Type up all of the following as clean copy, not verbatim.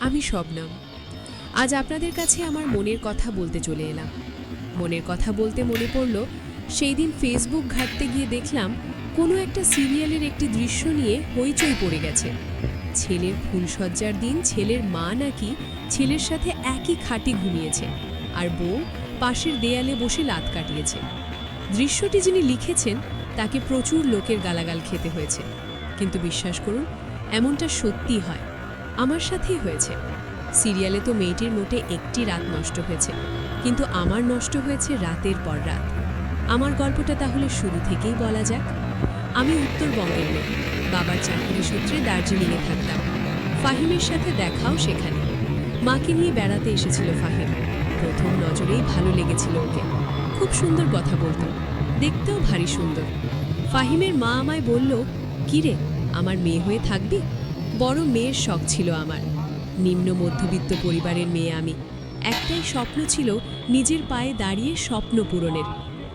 আমি শবনম। আজ আপনাদের কাছে আমার মনের কথা বলতে চলে এলাম। মনের কথা বলতে মনে পড়ল, সেই দিন ফেসবুক ঘাঁটতে গিয়ে দেখলাম কোনো একটা সিরিয়ালের একটি দৃশ্য নিয়ে হইচই পড়ে গেছে। ছেলের ফুলসজ্জার দিন ছেলের মা নাকি ছেলের সাথে একই খাটে ঘুমিয়েছে, আর বউ পাশের দেয়ালে বসে লাত কাটিয়েছে। দৃশ্যটি যিনি লিখেছেন তাকে প্রচুর লোকের গালাগাল খেতে হয়েছে, কিন্তু বিশ্বাস করুন, এমনটা সত্যি হয়। আমার সাথেই হয়েছে। সিরিয়ালে তো মেয়েটির মোটে একটি রাত নষ্ট হয়েছে, কিন্তু আমার নষ্ট হয়েছে রাতের পর রাত। আমার গল্পটা তাহলে শুরু থেকেই বলা যাক। আমি উত্তরবঙ্গের মেয়ে, বাবার চাকরি সূত্রে দার্জিলিংয়ে থাকতাম। ফাহিমের সাথে দেখাও সেখানে। মাকে নিয়ে বেড়াতে এসেছিল ফাহিম। প্রথম নজরেই ভালো লেগেছিল ওকে। খুব সুন্দর কথা বলতো, দেখতেও ভারী সুন্দর। ফাহিমের মা আমায় বলল, কিরে, আমার মেয়ে হয়ে থাকবি? বড় মেয়ের শখ ছিল আমার। নিম্ন মধ্যবিত্ত পরিবারের মেয়ে আমি। একটাই স্বপ্ন ছিল নিজের পায়ে দাঁড়িয়ে স্বপ্ন পূরণের।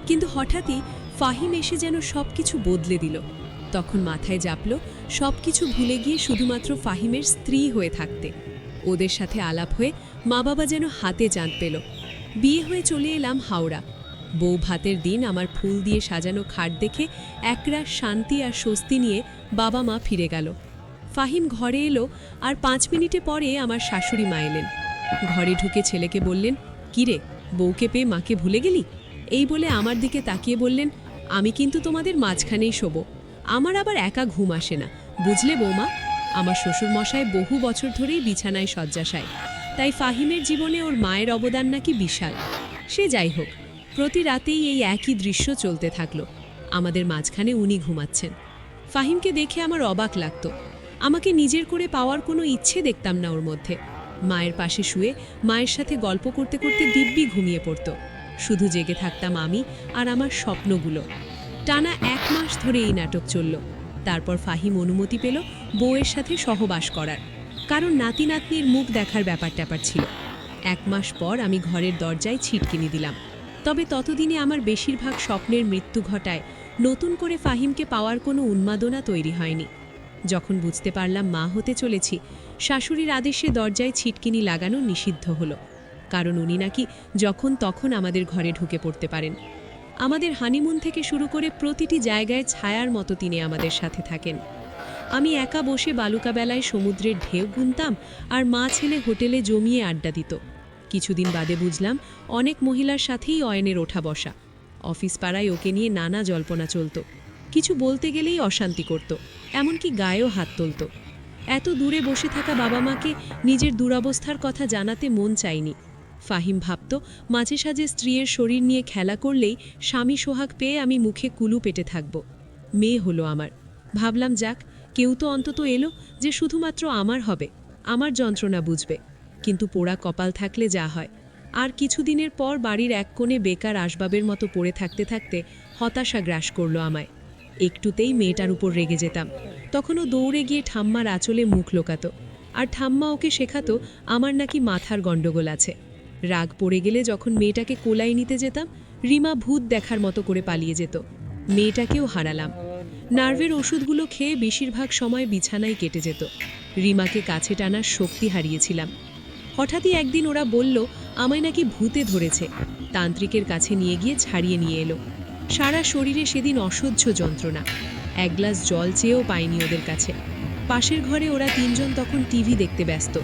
কিন্তু হঠাৎই ফাহিম এসে যেন সব কিছু বদলে দিল। তখন মাথায় জাপল সব কিছু ভুলে গিয়ে শুধুমাত্র ফাহিমের স্ত্রী হয়ে থাকতে। ওদের সাথে আলাপ হয়ে মা বাবা যেন হাতে চাঁদ পেল। বিয়ে হয়ে চলে এলাম হাওড়া। বউ ভাতের দিন আমার ফুল দিয়ে সাজানো খাট দেখে একরাশ শান্তি আর স্বস্তি নিয়ে বাবা মা ফিরে গেল। ফাহিম ঘরে এলো, আর 5 মিনিটে পরে আমার শাশুড়ি মা এলেন। ঘরে ঢুকে ছেলেকে বললেন, কিরে, বউকে পেয়ে মাকে ভুলে গেলি? এই বলে আমার দিকে তাকিয়ে বললেন, আমি কিন্তু তোমাদের মাঝখানেই শোবো। আমার আবার একা ঘুম আসে না, বুঝলে বৌমা? আমার শ্বশুরমশাই বহু বছর ধরেই বিছানায় শয্যাশায়, তাই ফাহিমের জীবনে ওর মায়ের অবদান নাকি বিশাল। সে যাই হোক, প্রতি রাতেই এই একই দৃশ্য চলতে থাকলো। আমাদের মাঝখানে উনি ঘুমাচ্ছেন। ফাহিমকে দেখে আমার অবাক লাগতো। আমাকে নিজের করে পাওয়ার কোনো ইচ্ছে দেখতাম না ওর মধ্যে। মায়ের পাশে শুয়ে মায়ের সাথে গল্প করতে করতে দিব্যি ঘুমিয়ে পড়ত। শুধু জেগে থাকতাম আমি আর আমার স্বপ্নগুলো। টানা 1 মাস ধরে এই নাটক চলল। তারপর ফাহিম অনুমতি পেল বউয়ের সাথে সহবাস করার, কারণ নাতি নাতনির মুখ দেখার ব্যাপার ছিল। 1 মাস পর আমি ঘরের দরজায় ছিটকিনি দিলাম। তবে ততদিনে আমার বেশিরভাগ স্বপ্নের মৃত্যু ঘটায় নতুন করে ফাহিমকে পাওয়ার কোনো উন্মাদনা তৈরি হয়নি। যখন বুঝতে পারলাম মা হতে চলেছি, শাশুড়ির আদেশে দরজায় ছিটকিনি লাগানো নিষিদ্ধ হলো, কারণ উনি নাকি যখন তখন আমাদের ঘরে ঢুকে পড়তে পারেন। আমাদের হানিমুন থেকে শুরু করে প্রতিটি জায়গায় ছায়ার মতো তিনি আমাদের সাথে থাকেন। আমি একা বসে বালুকাবেলায় সমুদ্রের ঢেউ গুনতাম, আর মা ছেলে হোটেলে জমিয়ে আড্ডা দিত। কিছুদিন বাদে বুঝলাম অনেক মহিলার সাথেই অয়নের ওঠা বসা। অফিস পাড়ায় ওকে নিয়ে নানা জল্পনা চলত। কিছু বলতে গেলেই অশান্তি করত, এমনকি গায়েও হাত তুলত। এত দূরে বসে থাকা বাবা মাকে নিজের দুরবস্থার কথা জানাতে মন চায়নি। ফাহিম ভাবত মাঝে সাঝে স্ত্রীর শরীর নিয়ে খেলা করলেই স্বামী সোহাগ পেয়ে আমি মুখে কুলু পেটে থাকব। মেয়ে হলো আমার। ভাবলাম, যাক, কেউ তো অন্তত এলো যে শুধুমাত্র আমার হবে, আমার যন্ত্রণা বুঝবে। কিন্তু পোড়া কপাল থাকলে যা হয়। আর কিছুদিনের পর বাড়ির এক কোণে বেকার আসবাবের মতো পড়ে থাকতে থাকতে হতাশা গ্রাস করল আমায়। একটুতেই মেয়েটার উপর রেগে যেতাম। তখনও দৌড়ে গিয়ে ঠাম্মার আঁচলে মুখ লোকাতো, আর ঠাম্মা ওকে শেখাতো আমার নাকি মাথার গণ্ডগোল আছে। রাগ পড়ে গেলে যখন মেয়েটাকে কোলায় নিতে যেতাম, রিমা ভূত দেখার মতো করে পালিয়ে যেত। মেয়েটাকেও হারালাম। নার্ভের ওষুধগুলো খেয়ে বেশিরভাগ সময় বিছানায় কেটে যেত। রিমাকে কাছে টানার শক্তি হারিয়েছিলাম। হঠাৎই একদিন ওরা বলল আমায় নাকি ভূতে ধরেছে। তান্ত্রিকের কাছে নিয়ে গিয়ে ছাড়িয়ে নিয়ে এলো। সারা শরীরে সেদিন অসহ্য যন্ত্রণা। 1 গ্লাস জল চেয়েও পাইনি ওদের কাছে। পাশের ঘরে ওরা 3 জন তখন টিভি দেখতে ব্যস্ত।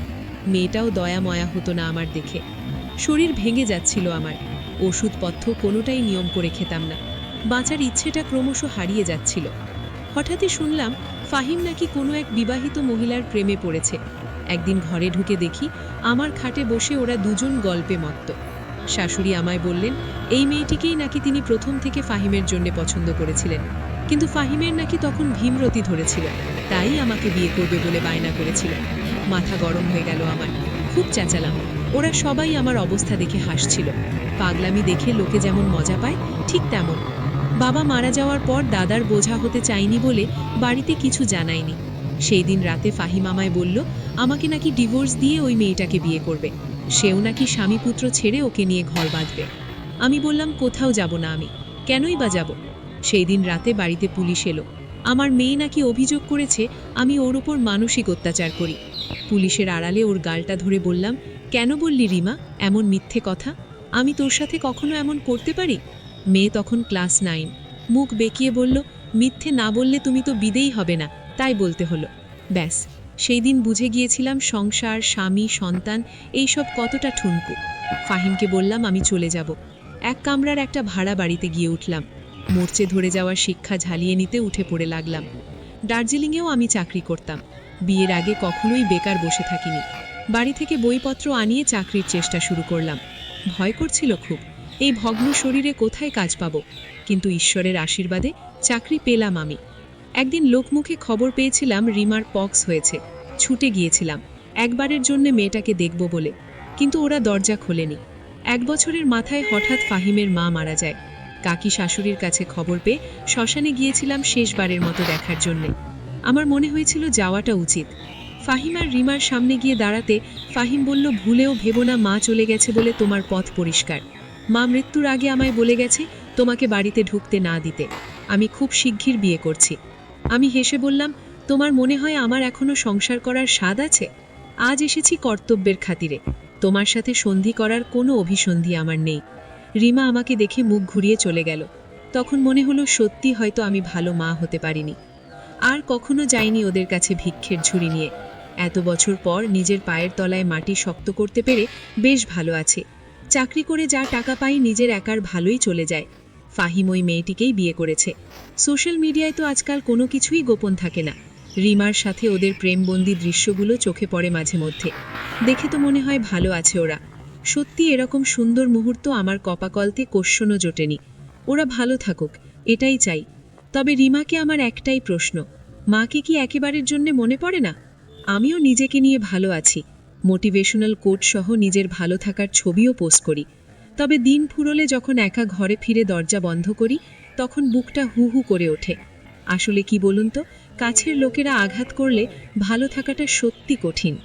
মেয়েটাও দয়া ময়া হতো না আমার দেখে। শরীর ভেঙে যাচ্ছিল আমার। ওষুধপথ্য কোনোটাই নিয়ম করে খেতাম না। বাঁচার ইচ্ছেটা ক্রমশ হারিয়ে যাচ্ছিল। হঠাৎই শুনলাম ফাহিম নাকি কোনো এক বিবাহিত মহিলার প্রেমে পড়েছে। একদিন ঘরে ঢুকে দেখি আমার খাটে বসে ওরা 2 জন গল্পে মত্ত। শাশুড়ি আমায় বললেন এই মেয়েটিকেই নাকি তিনি প্রথম থেকে ফাহিমের জন্য পছন্দ করেছিলেন, কিন্তু ফাহিমের নাকি তখন ভীমরতি ধরেছিল, তাই আমাকে বিয়ে করবে বলে বায়না করেছিল। মাথা গরম হয়ে গেল আমার। খুব চেঁচালাম। ওরা সবাই আমার অবস্থা দেখে হাসছিল। পাগলামি দেখে লোকে যেমন মজা পায়, ঠিক তেমন। বাবা মারা যাওয়ার পর দাদার বোঝা হতে চাইনি বলে বাড়িতে কিছু জানায়নি। সেই দিন রাতে ফাহিম আমায় বলল আমাকে নাকি ডিভোর্স দিয়ে ওই মেয়েটাকে বিয়ে করবে। সেও নাকি স্বামী পুত্র ছেড়ে ওকে নিয়ে ঘর বাঁধবে। আমি বললাম, কোথাও যাব না আমি, কেনই বা যাব? সেই দিন রাতে বাড়িতে পুলিশ এলো। আমার মেয়ে নাকি অভিযোগ করেছে আমি ওর উপর মানসিক অত্যাচার করি। পুলিশের আড়ালে ওর গালটা ধরে বললাম, কেন বললি রিমা এমন মিথ্যে কথা? আমি তোর সাথে কখনো এমন করতে পারি? মেয়ে তখন ক্লাস 9, মুখ বেঁকিয়ে বলল, মিথ্যে না বললে তুমি তো বিদেই হবে না, তাই বলতে হলো। ব্যাস, সেই দিন বুঝে গিয়েছিলাম সংসার, স্বামী, সন্তান এইসব কতটা ঠুনকু। ফাহিমকে বললাম আমি চলে যাব। এক কামরার একটা ভাড়া বাড়িতে গিয়ে উঠলাম। মরচে ধরে যাওয়ার শিক্ষা ঝালিয়ে নিতে উঠে পড়ে লাগলাম। দার্জিলিংয়েও আমি চাকরি করতাম। বিয়ের আগে কখনোই বেকার বসে থাকিনি। বাড়ি থেকে বইপত্র আনিয়ে চাকরির চেষ্টা শুরু করলাম। ভয় করছিল খুব, এই ভগ্ন শরীরে কোথায় কাজ পাব, কিন্তু ঈশ্বরের আশীর্বাদে চাকরি পেলাম আমি। একদিন লোকমুখে খবর পেয়েছিলাম রিমার পক্স হয়েছে। ছুটে গিয়েছিলাম একবারের জন্য মেয়েটাকে দেখব বলে, কিন্তু ওরা দরজা খোলেনি। 1 বছরের মাথায় হঠাৎ ফাহিমের মা মারা যায়। কাকি শাশুড়ির কাছে খবর পেয়ে শ্মশানে গিয়েছিলাম শেষবারের মতো দেখার জন্যে। আমার মনে হয়েছিল যাওয়াটা উচিত। ফাহিম আর রিমার সামনে গিয়ে দাঁড়াতে ফাহিম বলল, ভুলেও ভেবো না মা চলে গেছে বলে তোমার পথ পরিষ্কার। মা মৃত্যুর আগে আমায় বলে গেছে তোমাকে বাড়িতে ঢুকতে না দিতে। আমি খুব শিগগির বিয়ে করছি। আমি হেসে বললাম, তোমার মনে হয় আমার এখনো সংসার করার স্বাদ আছে? আজ এসেছি কর্তব্যের খাতিরে, তোমার সাথে সন্ধি করার কোনো অভিসন্ধি আমার নেই। রিমা আমাকে দেখে মুখ ঘুরিয়ে চলে গেল। তখন মনে হলো সত্যি হয়তো আমি ভালো মা হতে পারিনি। আর কখনো যাইনি ওদের কাছে ভিক্ষের ঝুড়ি নিয়ে। এত বছর পর নিজের পায়ের তলায় মাটি শক্ত করতে পেরে বেশ ভালো আছে। চাকরি করে যা টাকা পাই নিজের একার ভালোই চলে যায়। ফাহিম ওই মেয়েটিকেই বিয়ে করেছে। সোশ্যাল মিডিয়ায় তো আজকাল কোনো কিছুই গোপন থাকে না। রিমার সাথে ওদের প্রেমবন্দি দৃশ্যগুলো চোখে পড়ে মাঝে মধ্যে। দেখে তো মনে হয় ভালো আছে ওরা। সত্যি এরকম সুন্দর মুহূর্ত আমার কপাকলতে কোশ্চনও জোটেনি। ওরা ভালো থাকুক, এটাই চাই। তবে রিমাকে আমার একটাই প্রশ্ন, মাকে কি একেবারের জন্য মনে পড়ে না? আমিও নিজেকে নিয়ে ভালো আছি। মোটিভেশনাল কোট সহ নিজের ভালো থাকার ছবিও পোস্ট করি। তবে দিন ফুরোলে যখন একা ঘরে ফিরে দরজা বন্ধ করি, তখন বুকটা হু হু করে ওঠে। আসলে কি বলুন তো, কাছের লোকেরা আঘাত করলে ভালো থাকাটা সত্যি কঠিন।